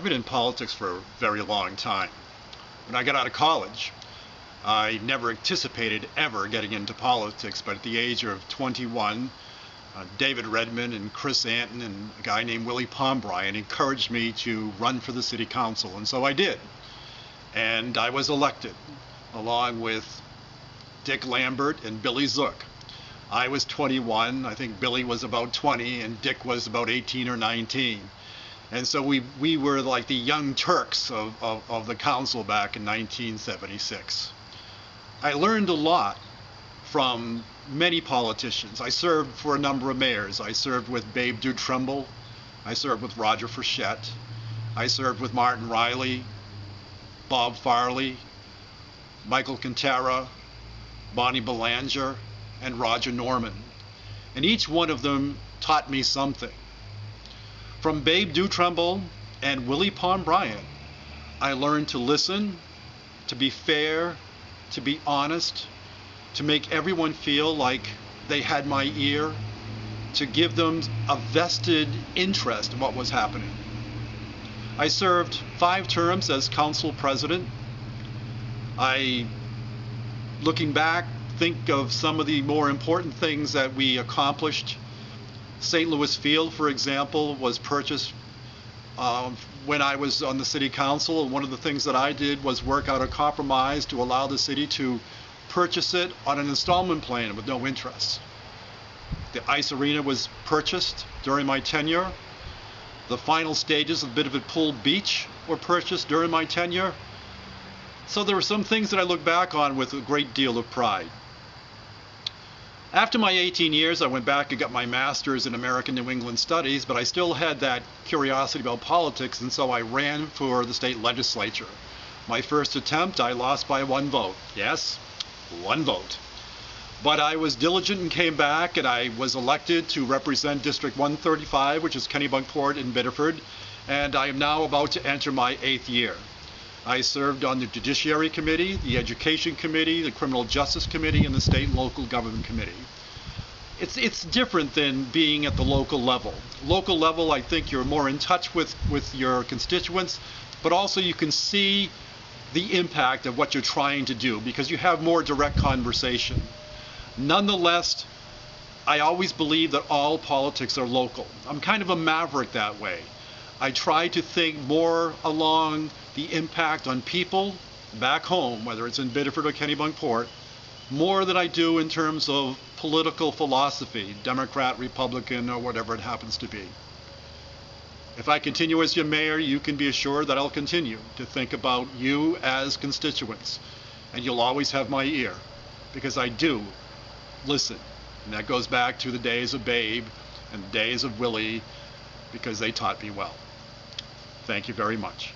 I've been in politics for a very long time. When I got out of college, I never anticipated ever getting into politics, but at the age of 21, David Redmond and Chris Anton and a guy named Willie Pombryan encouraged me to run for the city council, and so I did. And I was elected, along with Dick Lambert and Billy Zook. I was 21, I think Billy was about 20, and Dick was about 18 or 19. And so we were like the young Turks of the council back in 1976. I learned a lot from many politicians. I served for a number of mayors. I served with Babe Dutremble. I served with Roger Frechette. I served with Martin Riley, Bob Farley, Michael Quintero, Bonnie Belanger, and Roger Norman. And each one of them taught me something. From Babe Dutremble and Willie Pombryan, I learned to listen, to be fair, to be honest, to make everyone feel like they had my ear, to give them a vested interest in what was happening. I served 5 terms as council president. Looking back, think of some of the more important things that we accomplished. St. Louis Field, for example, was purchased when I was on the city council, and one of the things that I did was work out a compromise to allow the city to purchase it on an installment plan with no interest. The ice arena was purchased during my tenure. The final stages of Bitterford Pool Beach were purchased during my tenure. So there were some things that I look back on with a great deal of pride. After my 18 years, I went back and got my master's in American New England Studies, but I still had that curiosity about politics, and so I ran for the state legislature. My first attempt, I lost by 1 vote. Yes, 1 vote. But I was diligent and came back, and I was elected to represent District 135, which is Kennebunkport and Biddeford, and I am now about to enter my 8th year. I served on the Judiciary Committee, the Education Committee, the Criminal Justice Committee, and the State and Local Government Committee. It's different than being at the local level. Local level, I think you're more in touch with your constituents, but also you can see the impact of what you're trying to do because you have more direct conversation. Nonetheless, I always believe that all politics are local. I'm kind of a maverick that way. I try to think more along the impact on people back home, whether it's in Biddeford or Kennebunkport, more than I do in terms of political philosophy, Democrat, Republican, or whatever it happens to be. If I continue as your mayor, you can be assured that I'll continue to think about you as constituents, and you'll always have my ear, because I do listen. And that goes back to the days of Babe and the days of Willie, because they taught me well. Thank you very much.